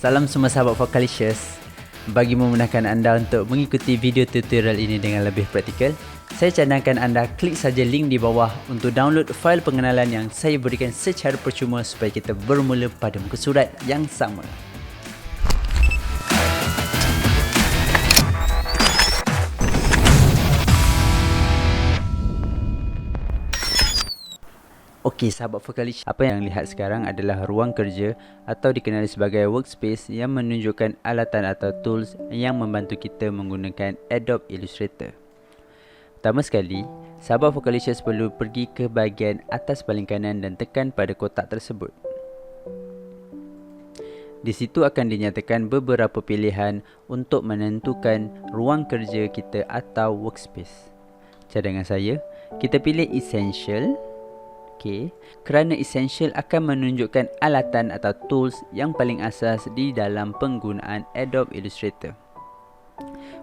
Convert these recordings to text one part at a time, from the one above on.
Salam semua sahabat Vocalicious. Bagi memudahkan anda untuk mengikuti video tutorial ini dengan lebih praktikal, saya cadangkan anda klik saja link di bawah untuk download fail pengenalan yang saya berikan secara percuma supaya kita bermula pada muka surat yang sama. Okey, sahabat Vocalicious, apa yang lihat sekarang adalah ruang kerja atau dikenali sebagai workspace yang menunjukkan alatan atau tools yang membantu kita menggunakan Adobe Illustrator. Pertama sekali, sahabat Vocalicious perlu pergi ke bahagian atas paling kanan dan tekan pada kotak tersebut. Di situ akan dinyatakan beberapa pilihan untuk menentukan ruang kerja kita atau workspace. Cadangan saya, kita pilih Essential. Kerana Essential akan menunjukkan alatan atau tools yang paling asas di dalam penggunaan Adobe Illustrator.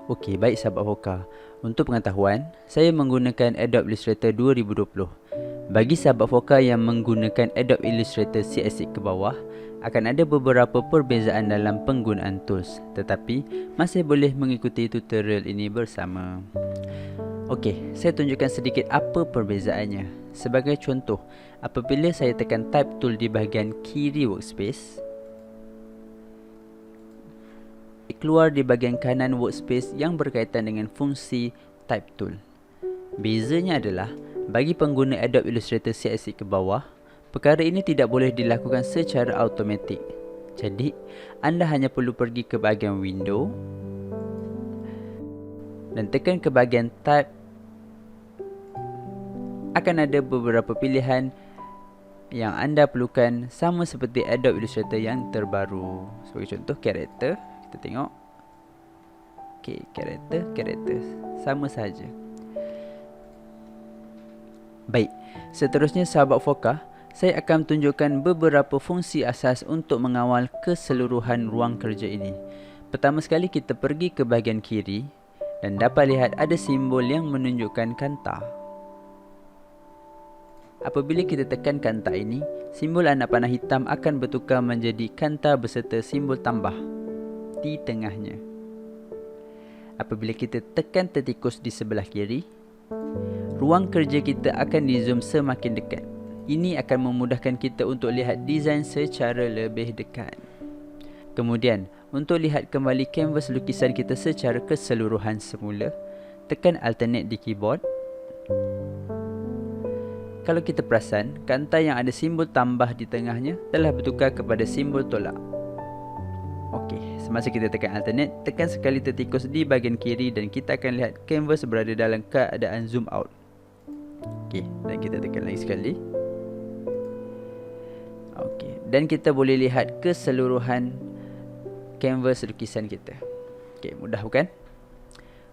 Okey, baik sahabat Voca. Untuk pengetahuan, saya menggunakan Adobe Illustrator 2020. Bagi sahabat Voca yang menggunakan Adobe Illustrator CSX ke bawah, akan ada beberapa perbezaan dalam penggunaan tools, tetapi masih boleh mengikuti tutorial ini bersama. Okey, saya tunjukkan sedikit apa perbezaannya. Sebagai contoh, apabila saya tekan Type tool di bahagian kiri workspace, keluar di bahagian kanan workspace yang berkaitan dengan fungsi Type tool. Bezanya adalah, bagi pengguna Adobe Illustrator CSX ke bawah, perkara ini tidak boleh dilakukan secara automatik. Jadi, anda hanya perlu pergi ke bahagian Window dan tekan ke bahagian Type. Akan ada beberapa pilihan yang anda perlukan sama seperti Adobe Illustrator yang terbaru. Sebagai contoh, character. Kita tengok. Okey, character. Sama sahaja. Baik, seterusnya sahabat Voca, saya akan tunjukkan beberapa fungsi asas untuk mengawal keseluruhan ruang kerja ini. Pertama sekali, kita pergi ke bahagian kiri dan dapat lihat ada simbol yang menunjukkan kanta. Apabila kita tekan kanta ini, simbol anak panah hitam akan bertukar menjadi kanta beserta simbol tambah di tengahnya. Apabila kita tekan tertikus di sebelah kiri, ruang kerja kita akan di zoom semakin dekat. Ini akan memudahkan kita untuk lihat desain secara lebih dekat. Kemudian, untuk lihat kembali kanvas lukisan kita secara keseluruhan semula, tekan alternate di keyboard. Kalau kita perasan, kanta yang ada simbol tambah di tengahnya telah bertukar kepada simbol tolak. Okey, semasa kita tekan alternate, tekan sekali tertikus di bahagian kiri dan kita akan lihat kanvas berada dalam keadaan zoom out. Okey, dan kita tekan lagi sekali. Okey, dan kita boleh lihat keseluruhan kanvas lukisan kita. Okey, mudah bukan?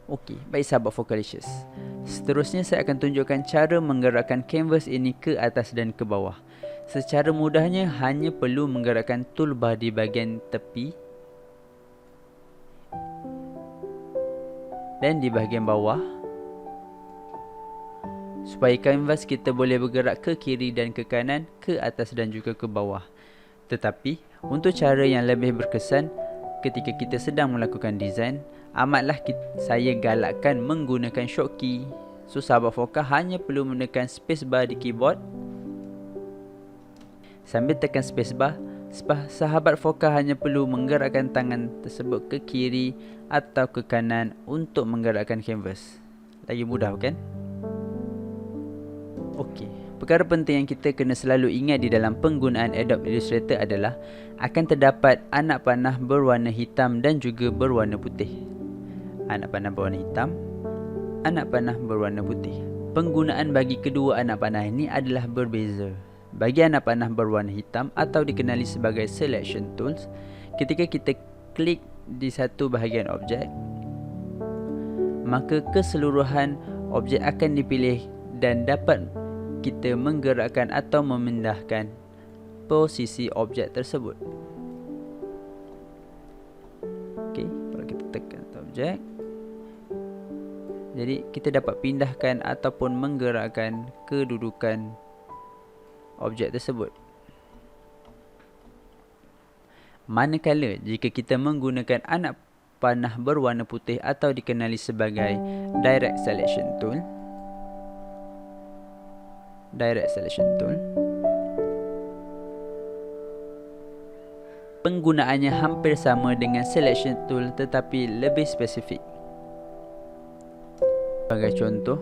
Okey, baik sahabat Vocalicious. Seterusnya saya akan tunjukkan cara menggerakkan kanvas ini ke atas dan ke bawah. Secara mudahnya hanya perlu menggerakkan toolbar di bahagian tepi dan di bahagian bawah supaya kanvas kita boleh bergerak ke kiri dan ke kanan, ke atas dan juga ke bawah. Tetapi untuk cara yang lebih berkesan ketika kita sedang melakukan desain, amatlah saya galakkan menggunakan shortkey. So sahabat Voca hanya perlu menekan spacebar di keyboard. Sambil tekan spacebar, sahabat Voca hanya perlu menggerakkan tangan tersebut ke kiri atau ke kanan untuk menggerakkan kanvas. Lagi mudah bukan? Okey, perkara penting yang kita kena selalu ingat di dalam penggunaan Adobe Illustrator adalah akan terdapat anak panah berwarna hitam dan juga berwarna putih. Anak panah berwarna hitam, anak panah berwarna putih. Penggunaan bagi kedua anak panah ini adalah berbeza. Bagi anak panah berwarna hitam atau dikenali sebagai selection tools, ketika kita klik di satu bahagian objek, maka keseluruhan objek akan dipilih dan dapat kita menggerakkan atau memindahkan posisi objek tersebut. Okey, kalau kita tekan objek, jadi kita dapat pindahkan ataupun menggerakkan kedudukan objek tersebut. Manakala jika kita menggunakan anak panah berwarna putih atau dikenali sebagai Direct Selection Tool, penggunaannya hampir sama dengan Selection Tool tetapi lebih spesifik. Sebagai contoh,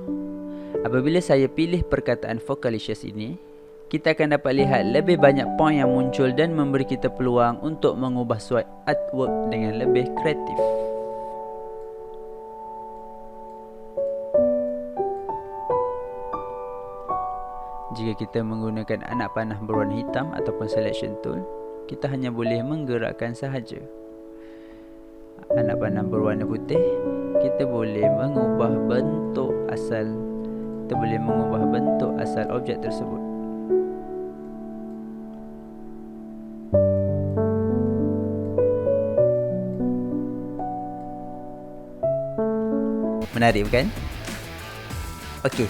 apabila saya pilih perkataan Focalicious ini, kita akan dapat lihat lebih banyak point yang muncul dan memberi kita peluang untuk mengubah swipe artwork dengan lebih kreatif. Jika kita menggunakan anak panah berwarna hitam ataupun Selection Tool, kita hanya boleh menggerakkan sahaja. Anak panah berwarna putih, kita boleh mengubah bentuk asal objek tersebut. Menarik bukan? Okey,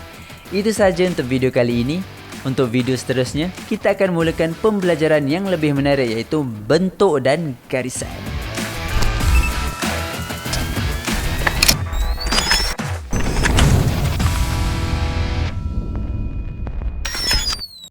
itu sahaja untuk video kali ini. Untuk video seterusnya, kita akan mulakan pembelajaran yang lebih menarik, iaitu bentuk dan garisan.